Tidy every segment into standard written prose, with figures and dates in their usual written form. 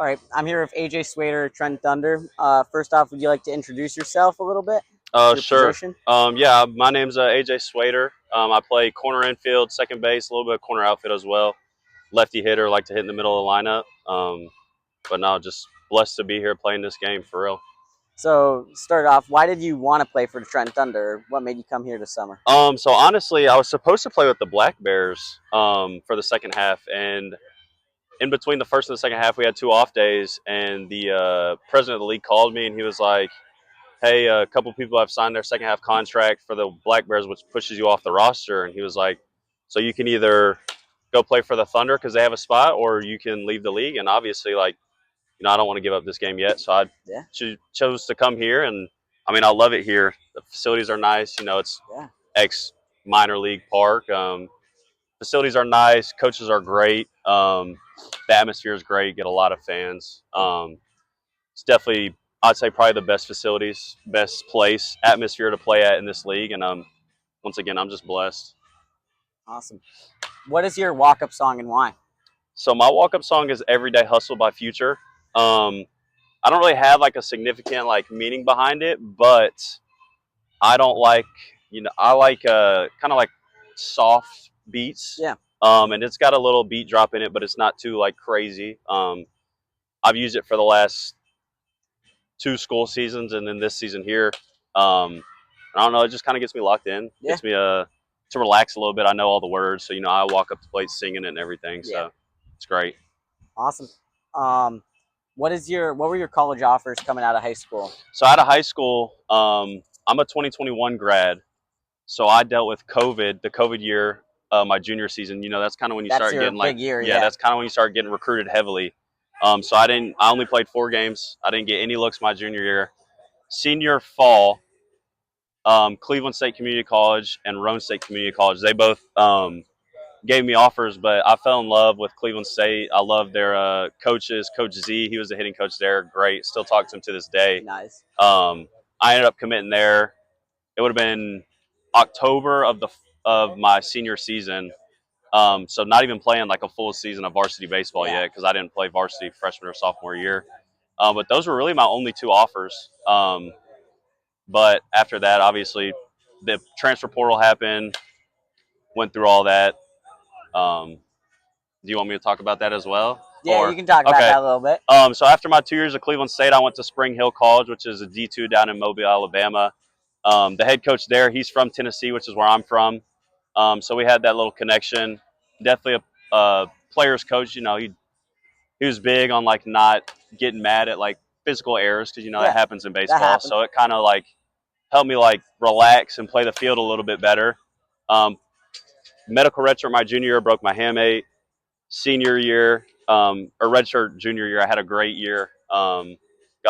All right, I'm here with AJ Swader, Trenton Thunder. First off, would you like to introduce yourself a little bit? Your Sure. position? Yeah, my name's AJ Swader. I play corner infield, second base, a little bit of corner outfield as well. Lefty hitter, like to hit in the middle of the lineup. But no, just blessed to be here playing this game for real. So, start off, why did you want to play for the Trenton Thunder? What made you come here this summer? So honestly, I was supposed to play with the Black Bears for the second half, and in between the first and the second half, we had 2 off days, and the president of the league called me, and he was like, hey, a couple people have signed their second half contract for the Black Bears, which pushes you off the roster. And he was like, so you can either go play for the Thunder because they have a spot, or you can leave the league. And obviously, like, I don't want to give up this game yet. So I Yeah, chose to come here. And I mean, I love it here. The facilities are nice. It's yeah. ex minor league park. Facilities are nice. Coaches are great. The atmosphere is great. Get a lot of fans. It's definitely, I'd say, probably the best facilities, best place, atmosphere to play at in this league. And once again, I'm just blessed. Awesome. What is your walk-up song and why? So my walk-up song is "Everyday Hustle" by Future. I don't really have like a significant like meaning behind it, but I don't like, I like kind of like soft beats. Yeah, And it's got a little beat drop in it, but it's not too like crazy. I've used it for the last 2 school seasons, and then this season here. I don't know. It just kind of gets me locked in. yeah, Gets me to relax a little bit. I know all the words, so I walk up to plate singing it and everything. yeah. So it's great. Awesome. What were your college offers coming out of high school? So out of high school, I'm a 2021 grad. So I dealt with COVID, the COVID year, my junior season. That's kind of when you That's start your getting like, big year, yeah, yeah. that's kind of when you start getting recruited heavily. So I only played 4 games. I didn't get any looks my junior year. Senior fall, Cleveland State Community College and Roane State Community College. They both gave me offers, but I fell in love with Cleveland State. I love their coaches. Coach Z, he was the hitting coach there. Great. Still talk to him to this day. Nice. I ended up committing there. It would have been October of my senior season. So not even playing like a full season of varsity baseball Yeah. yet, because I didn't play varsity freshman or sophomore year. But those were really my only 2 offers. But after that, obviously, the transfer portal happened. Went through all that. Do you want me to talk about that as well? Yeah, you Or can talk about okay. that a little bit. So after my 2 years at Cleveland State, I went to Spring Hill College, which is a D2 down in Mobile, Alabama. The head coach there, he's from Tennessee, which is where I'm from. So we had that little connection. Definitely a player's coach. He was big on like not getting mad at like physical errors, because that Yeah, happens in that baseball. happened. So it kind of like helped me like relax and play the field a little bit better. Um, Medical redshirt my junior year, broke my hamate. Senior year, or redshirt junior year, I had a great year. Got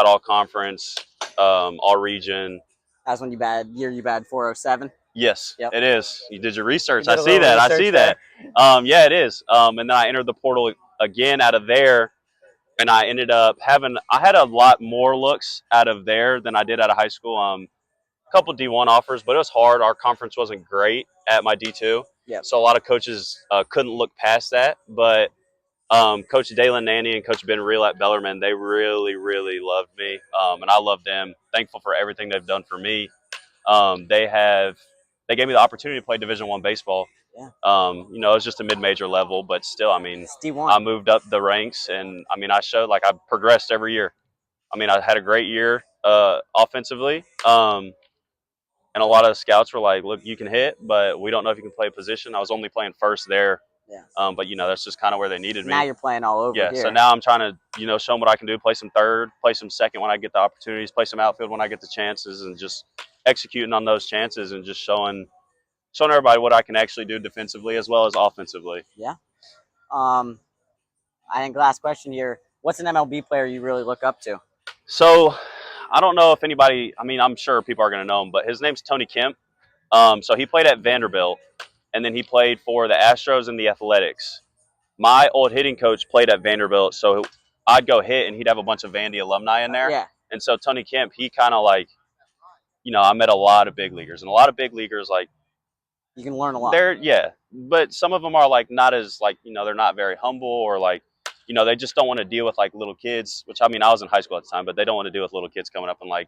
all conference, all region. That's when you bad 407. Yes, Yep. it is. You did your You research. I did a see little that. I research see there. that. Yeah, it is. And then I entered the portal again out of there, and I ended up I had a lot more looks out of there than I did out of high school. A couple D1 offers, but it was hard. Our conference wasn't great at my D2. Yep. So a lot of coaches couldn't look past that. But Coach Dalen Nanny and Coach Ben Reel at Bellarmine, they really, really loved me. And I love them. Thankful for everything they've done for me. They gave me the opportunity to play Division I baseball. Yeah. It was just a mid-major level, but still, I mean, It's D1. I moved up the ranks, and I mean, I showed like I progressed every year. I mean, I had a great year offensively. And a lot of scouts were like, look, you can hit, but we don't know if you can play a position. I was only playing first there. Yeah. But, that's just kind of where they needed me. Now you're playing all over Yeah, here. so now I'm trying to, show them what I can do, play some third, play some second when I get the opportunities, play some outfield when I get the chances, and just executing on those chances and just showing everybody what I can actually do defensively as well as offensively. Yeah. I think last question here. What's an MLB player you really look up to? So I don't know if anybody, I mean, I'm sure people are going to know him, but his name's Tony Kemp. So he played at Vanderbilt, and then he played for the Astros and the Athletics. My old hitting coach played at Vanderbilt, so I'd go hit, and he'd have a bunch of Vandy alumni in there. Yeah. And so Tony Kemp, he kind of like, I met a lot of big leaguers, and a lot of big leaguers, like, you can learn a lot. But some of them are like not as like, they're not very humble, or like you know, they just don't want to deal with like little kids. Which I mean, I was in high school at the time, but they don't want to deal with little kids coming up and like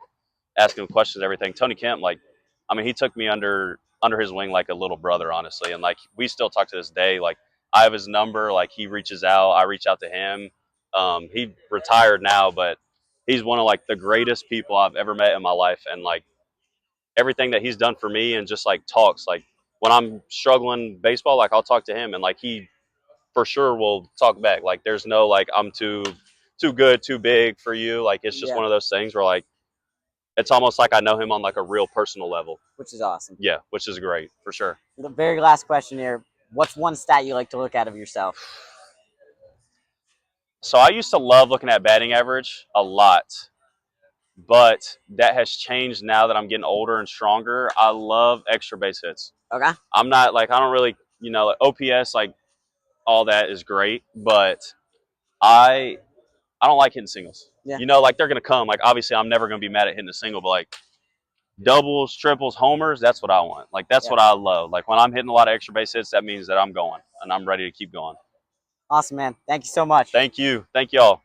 asking them questions, and everything. Tony Kemp, like, I mean, he took me under his wing like a little brother, honestly, and like we still talk to this day. Like I have his number. Like he reaches out, I reach out to him. He retired now, but he's one of like the greatest people I've ever met in my life, and like everything that he's done for me, and just like talks like when I'm struggling baseball, like I'll talk to him, and like he for sure will talk back. Like there's no like I'm too good, too big for you. Like it's just Yeah, one of those things where like it's almost like I know him on like a real personal level. which is awesome. Yeah, which is great for sure. The very last question here: what's one stat you like to look at of yourself? So I used to love looking at batting average a lot, but that has changed now that I'm getting older and stronger. I love extra base hits. Okay. I'm not like I don't really, you know, like OPS, like all that is great, but I I don't like hitting singles. Yeah. You know, like they're gonna come. Like obviously, I'm never gonna be mad at hitting a single, but like doubles, triples, homers, that's what I want. Like that's Yeah. what I love. Like when I'm hitting a lot of extra base hits, that means that I'm going and I'm ready to keep going. Awesome, man. Thank you so much. Thank you all.